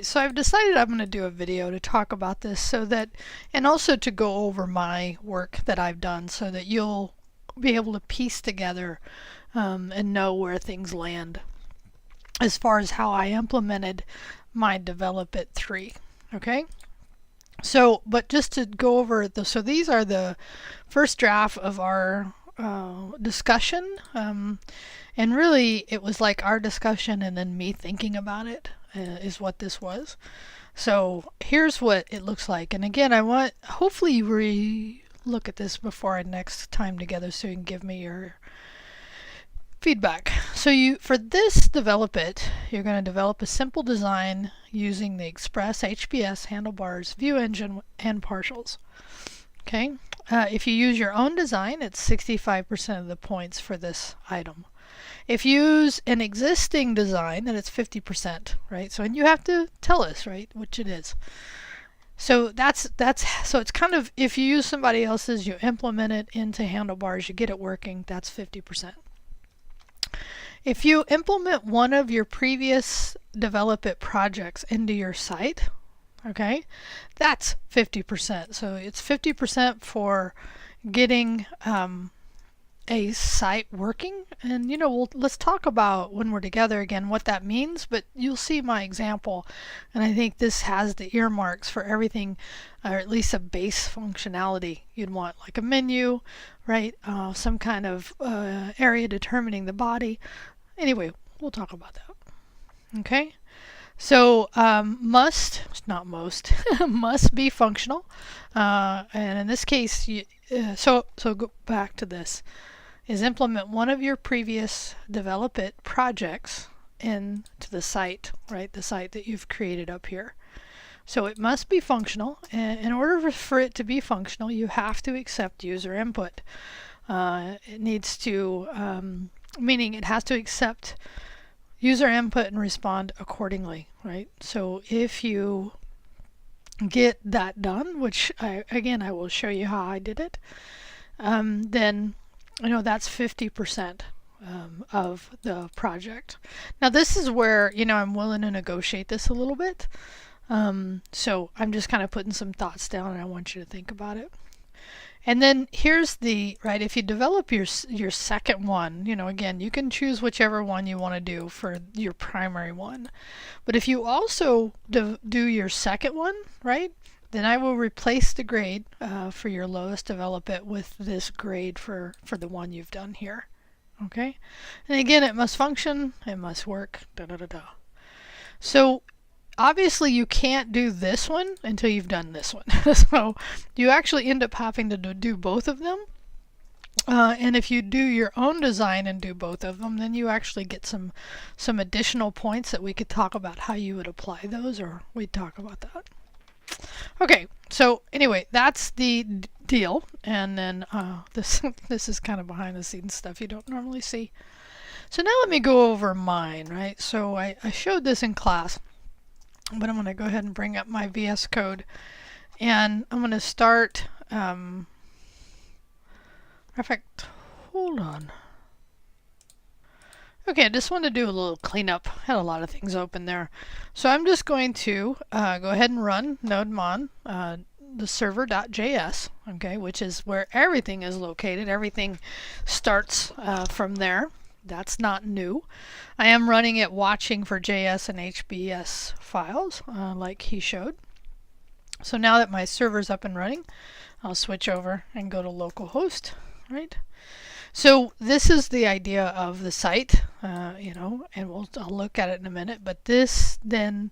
So I've decided I'm going to do a video to talk about this so that, and also to go over my work that I've done so that you'll be able to piece together and know where things land as far as how I implemented my Develop It 3. Okay? So, but just to go over so these are the first draft of our discussion. And really, it was like our discussion and then me thinking about it is what this was. So here's what it looks like. And again, I want, hopefully you look at this before our next time together so you can give me your feedback. So for this Develop It, you're going to develop a simple design using the Express HPS handlebars, view engine, and partials. Okay. If you use your own design, it's 65% of the points for this item. If you use an existing design, then it's 50%, right? So, and you have to tell us, right, which it is. So so it's kind of, if you use somebody else's, you implement it into handlebars, you get it working, that's 50%. If you implement one of your previous Develop It projects into your site, okay, that's 50%. So it's 50% for getting a site working. And let's talk about when we're together again what that means, but you'll see my example, and I think this has the earmarks for everything, or at least a base functionality you'd want, like a menu, right? Some kind of area determining the body. Anyway, we'll talk about that. Okay. So must be functional, and in this case, so go back to this, is implement one of your previous Develop It projects into the site, right? The site that you've created up here. So it must be functional, and in order for it to be functional, you have to accept user input. It needs to, meaning it has to accept user input and respond accordingly, right? So if you get that done, which I will show you how I did it, then that's 50% of the project. Now this is where I'm willing to negotiate this a little bit. So I'm just kind of putting some thoughts down, and I want you to think about it. And then here's right, if you develop your second one, again, you can choose whichever one you want to do for your primary one. But if you also do your second one, right, then I will replace the grade for your lowest Develop It with this grade for the one you've done here. Okay? And again, it must function, it must work, So obviously you can't do this one until you've done this one. So you actually end up having to do both of them. And if you do your own design and do both of them, then you actually get some additional points that we could talk about how you would apply those, or we'd talk about that. Okay, so anyway, that's the deal. And then this is kind of behind the scenes stuff you don't normally see. So now let me go over mine, right? So I showed this in class, but I'm going to go ahead and bring up my VS Code, and I'm going to start. Perfect. Hold on. Okay, I just wanted to do a little cleanup. Had a lot of things open there. So I'm just going to go ahead and run nodemon the server.js, okay, which is where everything is located. Everything starts from there. That's not new. I am running it watching for JS and HBS files like he showed. So now that my server's up and running, I'll switch over and go to localhost, right? So this is the idea of the site, and I'll look at it in a minute, but this then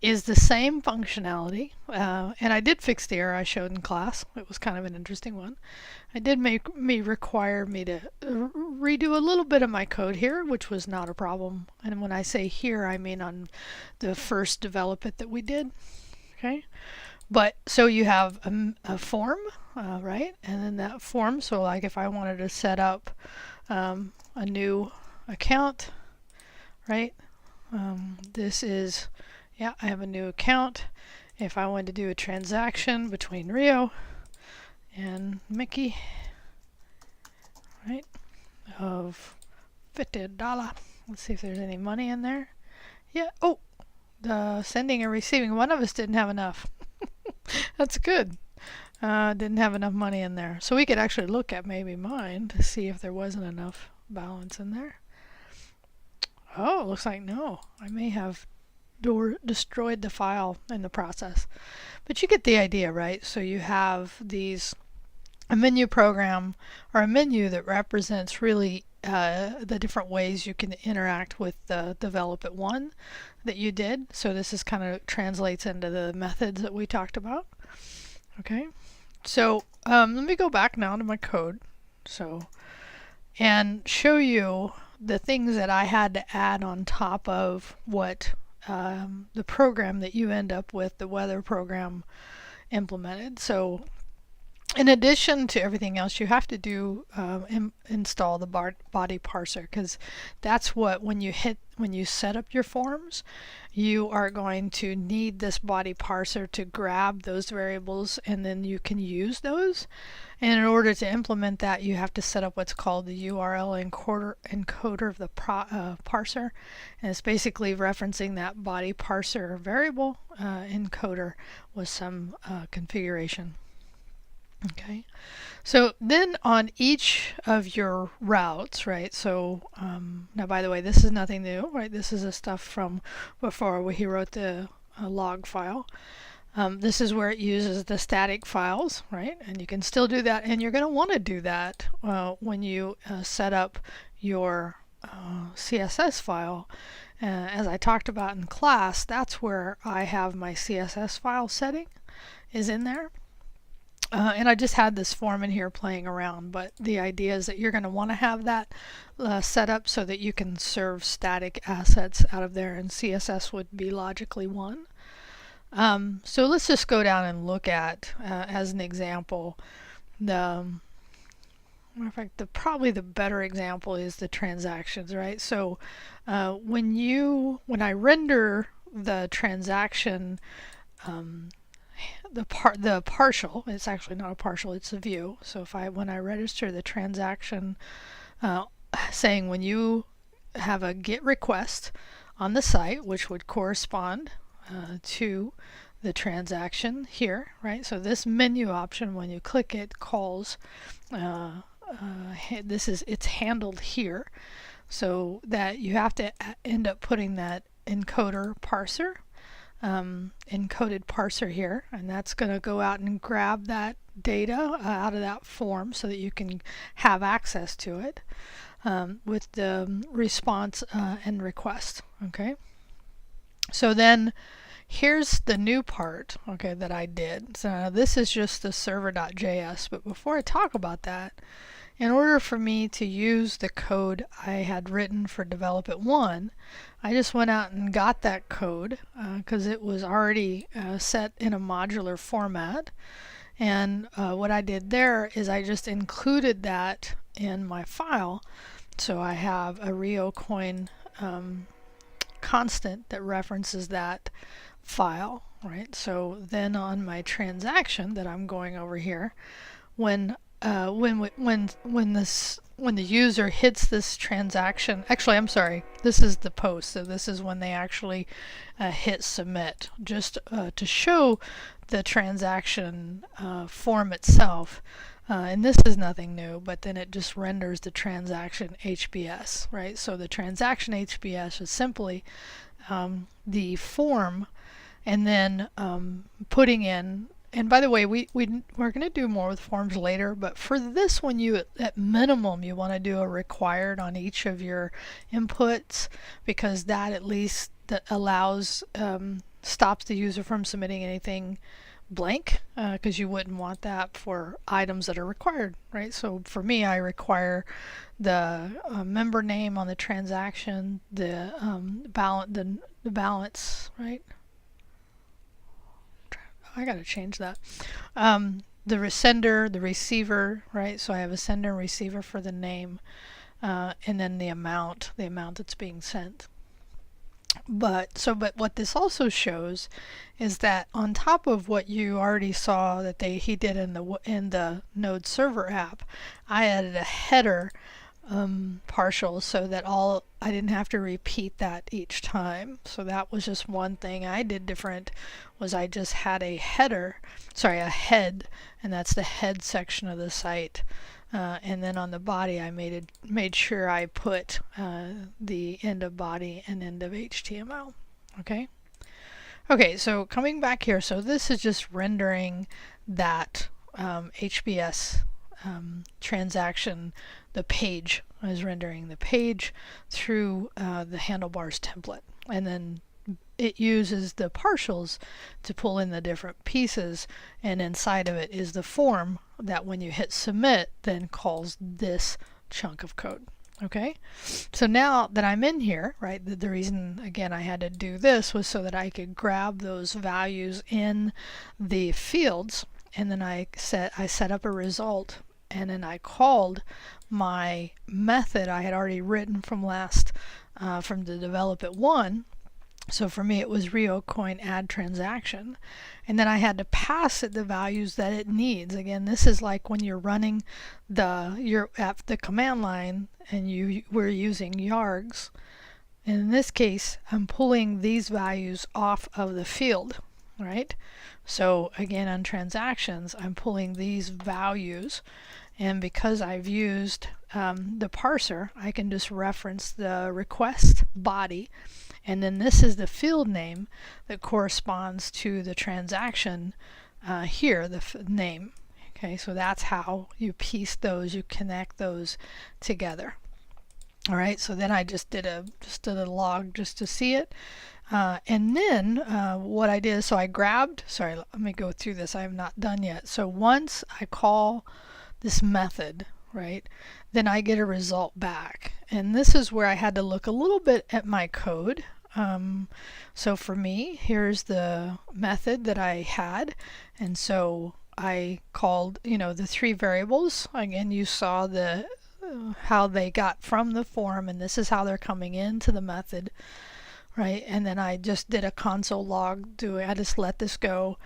is the same functionality, and I did fix the error I showed in class. It was kind of an interesting one. I did require me to redo a little bit of my code here, which was not a problem. And when I say here, I mean on the first Develop It that we did. Okay, but so you have a form, right? And then that form, so like if I wanted to set up a new account, right? This is, yeah, I have a new account. If I wanted to do a transaction between Rio and Mickey, right, of $50. Let's see if there's any money in there. Yeah, oh, sending and receiving. One of us didn't have enough. That's good. Didn't have enough money in there. So we could actually look at maybe mine to see if there wasn't enough balance in there. Oh, looks like no. I may have destroyed the file in the process. But you get the idea, right? So you have a menu program or a menu that represents really the different ways you can interact with the Develop It 1 that you did. So this is kind of translates into the methods that we talked about. Okay, so let me go back now to my code and show you the things that I had to add on top of what the program that you end up with, the weather program, implemented. So in addition to everything else, you have to do install the body parser, because that's what when you set up your forms, you are going to need this body parser to grab those variables, and then you can use those. And in order to implement that, you have to set up what's called the URL encoder of the parser, and it's basically referencing that body parser variable encoder with some configuration. Okay, so then on each of your routes, right, so now by the way, this is nothing new, right, this is the stuff from before where he wrote the log file. This is where it uses the static files, right, and you can still do that, and you're going to want to do that when you set up your CSS file. As I talked about in class, that's where I have my CSS file setting is in there. And I just had this form in here playing around, but the idea is that you're going to want to have that set up so that you can serve static assets out of there, and CSS would be logically one. So let's just go down and look at, as an example, in fact, probably the better example is the transactions, right? So when I render the transaction, the partial, it's actually not a partial, it's a view. So when I register the transaction, saying when you have a GET request on the site, which would correspond to the transaction here, right? So this menu option, when you click it, calls it's handled here, so that you have to end up putting that encoder parser, encoded parser here, and that's going to go out and grab that data out of that form so that you can have access to it with the response and request. Okay, so then here's the new part, okay, that I did. So this is just the server.js, but before I talk about that, in order for me to use the code I had written for Develop It 1, I just went out and got that code because it was already set in a modular format. And what I did there is I just included that in my file. So I have a RioCoin constant that references that file, right? So then on my transaction that I'm going over here, when the user hits this transaction, actually I'm sorry, this is the post, so this is when they actually hit submit, just to show the transaction form itself. And this is nothing new, but then it just renders the transaction HBS, right? So the transaction HBS is simply the form, and then putting in, and by the way, we're going to do more with forms later, but for this one, at minimum you want to do a required on each of your inputs, because that at least that allows stops the user from submitting anything blank, because you wouldn't want that for items that are required, right? So for me, I require the member name on the transaction, the balance, right? I gotta change that. The sender, the receiver, right? So I have a sender and receiver for the name, and then the amount that's being sent. But what this also shows is that on top of what you already saw that he did in the Node server app, I added a header partials so that I didn't have to repeat that each time. So that was just one thing I did different, was I just had a head, and that's the head section of the site. And then on the body, I made sure I put the end of body and end of HTML. Okay. Okay, so coming back here, so this is just rendering that HBS transaction. The page is rendering the page through the handlebars template, and then it uses the partials to pull in the different pieces, and inside of it is the form that when you hit submit then calls this chunk of code. Okay, so now that I'm in here, right, the reason again I had to do this was so that I could grab those values in the fields, and then I set up a result, and then I called my method I had already written from from the develop it one. So for me it was RioCoin add transaction, and then I had to pass it the values that it needs. Again, this is like when you're running you're at the command line and we're using yargs. And in this case I'm pulling these values off of the field, right? So again, on transactions I'm pulling these values, and because I've used the parser, I can just reference the request body, and then this is the field name that corresponds to the transaction here, the name. Okay, so that's how you piece those, you connect those together. All right, so then I just did a log just to see it. And then what I did, so I grabbed, sorry, let me go through this, I have not done yet. So once I call this method, right, then I get a result back. And this is where I had to look a little bit at my code. So for me, here's the method that I had, and so I called, the three variables. Again, you saw the how they got from the form, and this is how they're coming into the method, right? And then I just did a console log. I just let this go.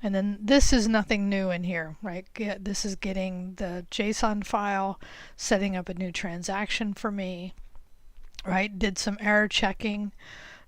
And then this is nothing new in here, right? This is getting the JSON file, setting up a new transaction for me, right? Did some error checking,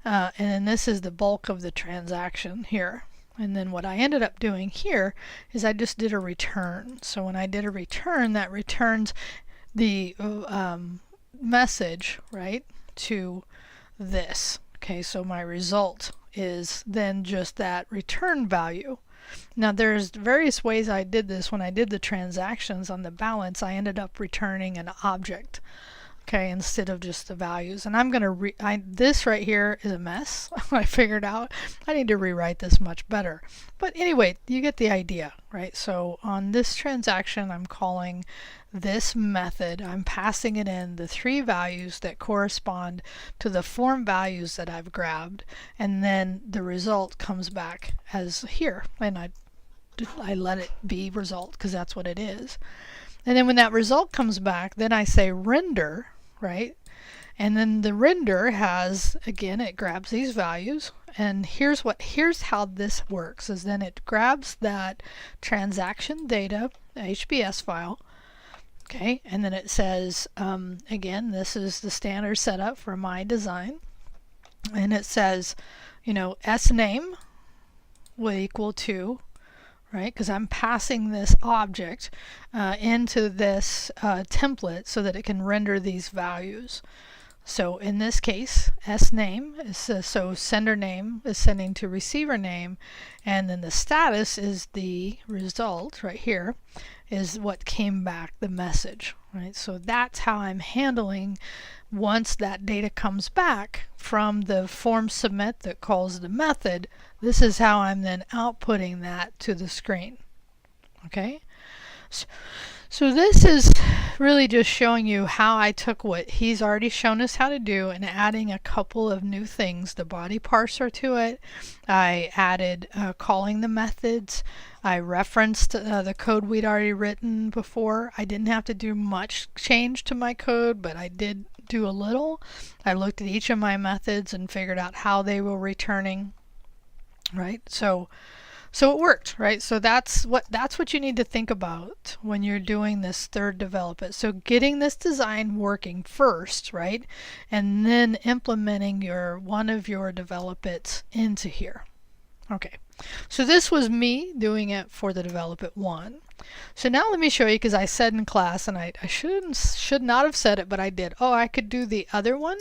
and then this is the bulk of the transaction here. And then what I ended up doing here is I just did a return. So when I did a return, that returns the message, right, to this. Okay, so my result is then just that return value. Now there's various ways I did this. When I did the transactions on the balance, I ended up returning an object, okay, instead of just the values. And I'm going to this right here is a mess. I figured out I need to rewrite this much better. But anyway, you get the idea, right? So on this transaction, I'm calling this method, I'm passing it in the three values that correspond to the form values that I've grabbed, and then the result comes back as here, and I let it be result because that's what it is. And then when that result comes back, then I say render, right? And then the render has, again, it grabs these values, and here's how this works, is then it grabs that transaction data, HBS file, okay, and then it says, again, this is the standard setup for my design, and it says, sname will equal to, right, because I'm passing this object into this template so that it can render these values. So in this case, sname is so sender name is sending to receiver name, and then the status is the result right here, is what came back, the message, right? So that's how I'm handling once that data comes back from the form submit that calls the method. This is how I'm then outputting that to the screen. Okay, so this is really just showing you how I took what he's already shown us how to do and adding a couple of new things, the body parser to it. I added calling the methods. I referenced the code we'd already written before. I didn't have to do much change to my code, but I did do a little. I looked at each of my methods and figured out how they were returning, right? So So it worked, right? So that's what you need to think about when you're doing this third develop it. So getting this design working first, right? And then implementing one of your develop its into here. Okay. So this was me doing it for the develop it one. So now let me show you, because I said in class, and I should not have said it, but I did. Oh, I could do the other one,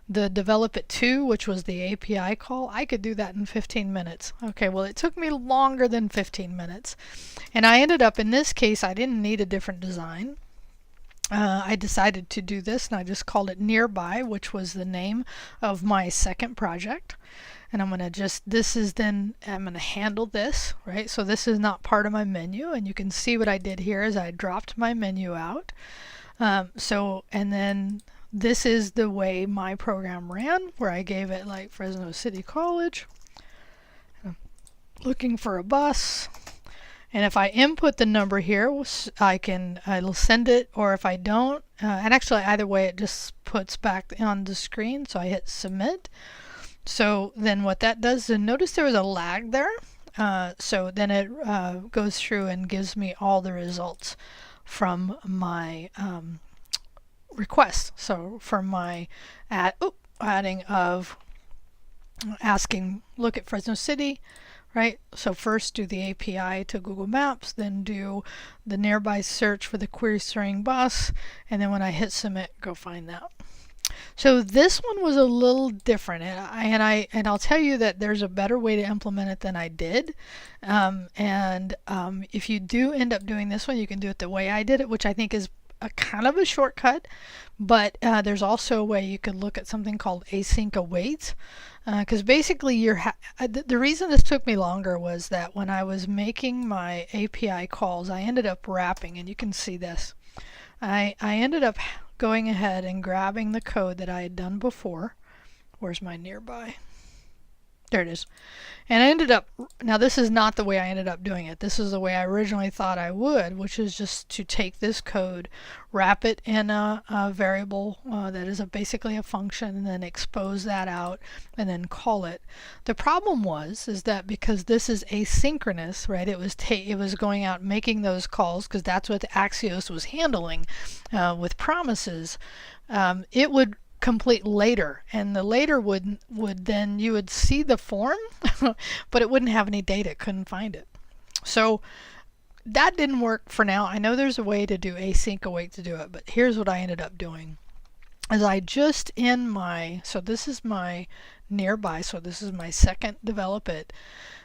the develop it 2, which was the API call. I could do that in 15 minutes. Okay, well, it took me longer than 15 minutes. And I ended up, in this case, I didn't need a different design. I decided to do this, and I just called it nearby, which was the name of my second project. And I'm going to just, I'm going to handle this, right? So this is not part of my menu, and you can see what I did here is I dropped my menu out. And then this is the way my program ran, where I gave it like Fresno City College. I'm looking for a bus. And if I input the number here, I'll send it, or if I don't, and actually either way it just puts back on the screen, so I hit submit. So then what that does, and notice there was a lag there, so then it goes through and gives me all the results from my request. So from my adding of asking, look at Fresno City, right? So first do the API to Google Maps, then do the nearby search for the query string bus, and then when I hit submit, go find that. So this one was a little different, and I'll tell you that there's a better way to implement it than I did. If you do end up doing this one, you can do it the way I did it, which I think is a kind of a shortcut. But there's also a way you could look at something called async await, because basically the reason this took me longer was that when I was making my API calls, I ended up wrapping, and you can see this. I ended up going ahead and grabbing the code that I had done before. Where's my nearby? There it is. And I ended up, now this is not the way I ended up doing it. This is the way I originally thought I would, which is just to take this code, wrap it in a variable that is basically a function, and then expose that out and then call it. The problem is that because this is asynchronous, right? It was going out making those calls, because that's what Axios was handling with promises. It would complete later, and the later would then you would see the form but it wouldn't have any data, it couldn't find it. So that didn't work for now. I know there's a way to do async await to do it, but here's what I ended up doing is I just so this is my nearby, so this is my second develop it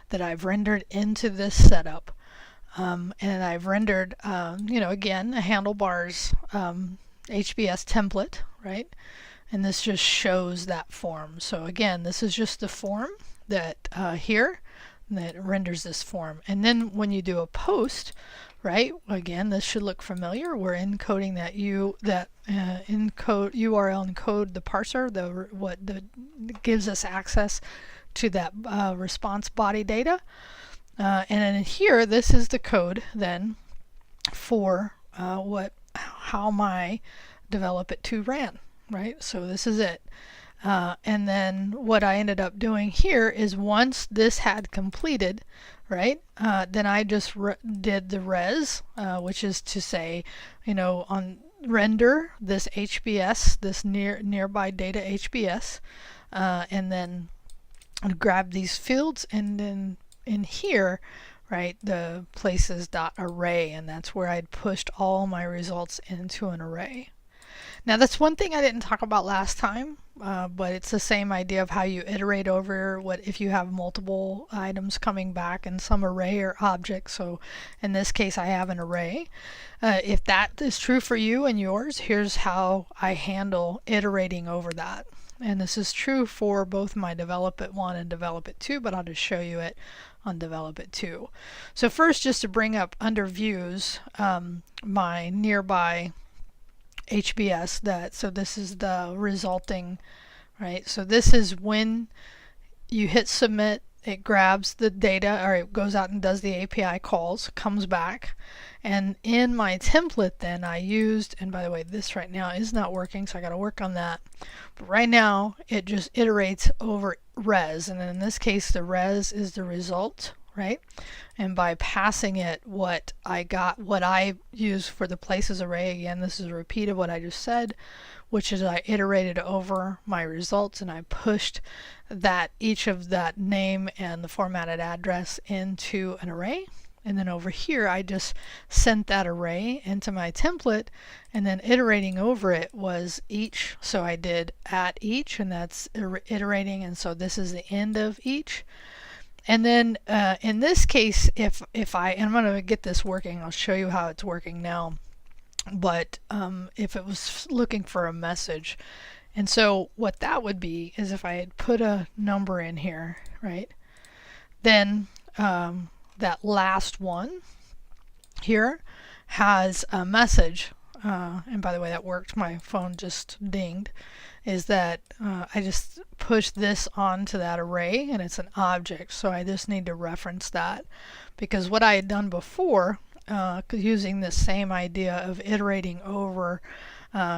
that I've rendered into this setup, and I've rendered again a handlebars HBS template, right? And this just shows that form. So again, this is just the form that here that renders this form. And then when you do a post, right? Again, this should look familiar. We're encoding that encode URL encode the parser, gives us access to that response body data. And then here, this is the code then for how my develop it 2 ran. Right, so this is it. And then what I ended up doing here is once this had completed, right, then I just did the res, which is to say, on render this HBS, this nearby data HBS, and then grab these fields, and then in here, right, the places.array, and that's where I'd pushed all my results into an array. Now that's one thing I didn't talk about last time, but it's the same idea of how you iterate over if you have multiple items coming back in some array or object. So in this case I have an array. If that is true for you and yours, here's how I handle iterating over that. And this is true for both my develop it 1 and develop it 2, but I'll just show you it on develop it 2. So first, just to bring up under views my nearby HBS, so this is the resulting, right? So this is when you hit submit, it grabs the data, or it goes out and does the API calls, comes back, and in my template then I used, and by the way, this right now is not working, so I got to work on that. But right now it just iterates over res, and in this case the res is the result, right? And by passing it what I use for the places array, again, this is a repeat of what I just said, which is I iterated over my results and I pushed that each of that name and the formatted address into an array. And then over here, I just sent that array into my template, and then iterating over it was each. So I did at each, and that's iterating, and so this is the end of each. And then in this case, and I'm going to get this working, I'll show you how it's working now. But if it was looking for a message, and so what that would be is if I had put a number in here, right, then that last one here has a message, and by the way, that worked, my phone just dinged, is that I just push this onto that array and it's an object, so I just need to reference that, because what I had done before, using this same idea of iterating over,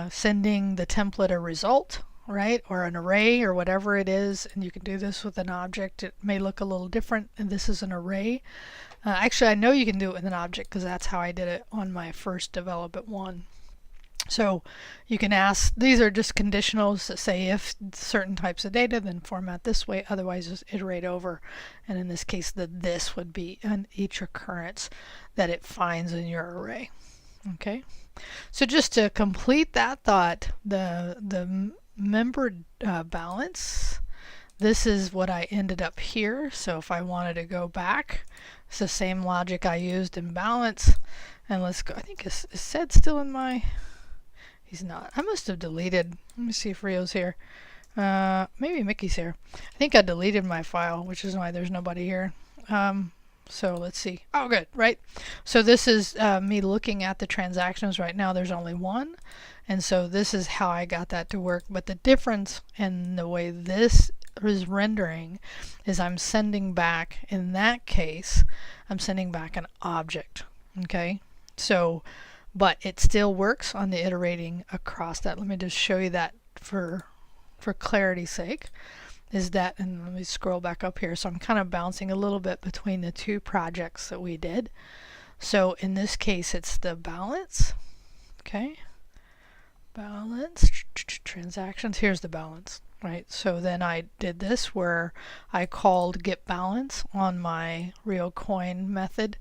sending the template a result, right, or an array or whatever it is, and you can do this with an object. It may look a little different, and this is an array. Actually, I know you can do it with an object because that's how I did it on my first Develop It 1. So you can ask, these are just conditionals that say if certain types of data, then format this way, otherwise just iterate over. And in this case, this would be on each occurrence that it finds in your array. Okay, so just to complete that thought, the member balance, this is what I ended up here. So if I wanted to go back, it's the same logic I used in balance. And let's go, I think is Sid still in my, he's not. I must have deleted, let me see if Rio's here. Maybe Mickey's here. I think I deleted my file, which is why there's nobody here. So let's see. Oh, good, right? So this is me looking at the transactions right now. There's only one. And so this is how I got that to work. But the difference in the way this is rendering is I'm sending back, in that case, I'm sending back an object. Okay? So, but it still works on the iterating across that. Let me just show you that for clarity's sake. Is that, and let me scroll back up here. So I'm kind of bouncing a little bit between the two projects that we did. So in this case, it's the balance. Okay. Balance, transactions, here's the balance, right? So then I did this where I called get balance on my real coin method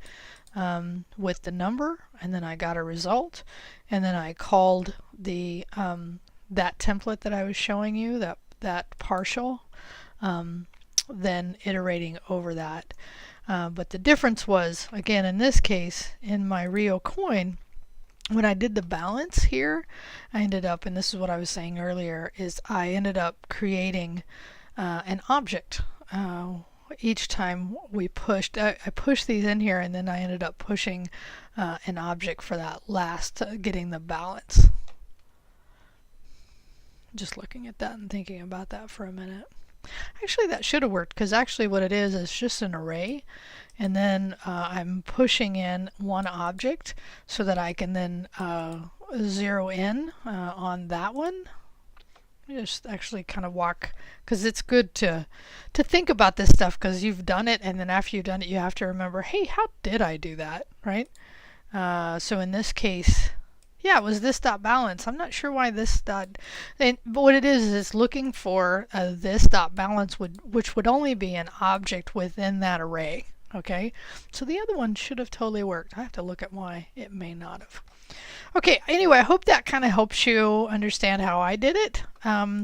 with the number, and then I got a result, and then I called the that template that I was showing you, that partial, then iterating over that. But the difference was, again, in this case, in my real coin, when I did the balance here, I ended up, and this is what I was saying earlier, is I ended up creating an object. Each time we pushed, I pushed these in here, and then I ended up pushing an object for that last, getting the balance. Just looking at that and thinking about that for a minute. Actually, that should have worked, because actually what it is just an array, and then I'm pushing in one object so that I can then zero in on that one. Just actually kind of walk, because it's good to think about this stuff, because you've done it, and then after you've done it, you have to remember, hey, how did I do that, right? So in this case, yeah, it was this dot balance. I'm not sure why this dot, but what it is it's looking for this dot balance, which would only be an object within that array. Okay, so the other one should have totally worked. I have to look at why it may not have. Okay, anyway, I hope that kind of helps you understand how I did it.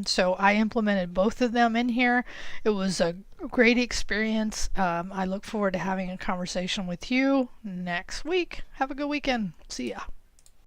So I implemented both of them in here. It was a great experience. I look forward to having a conversation with you next week. Have a good weekend. See ya.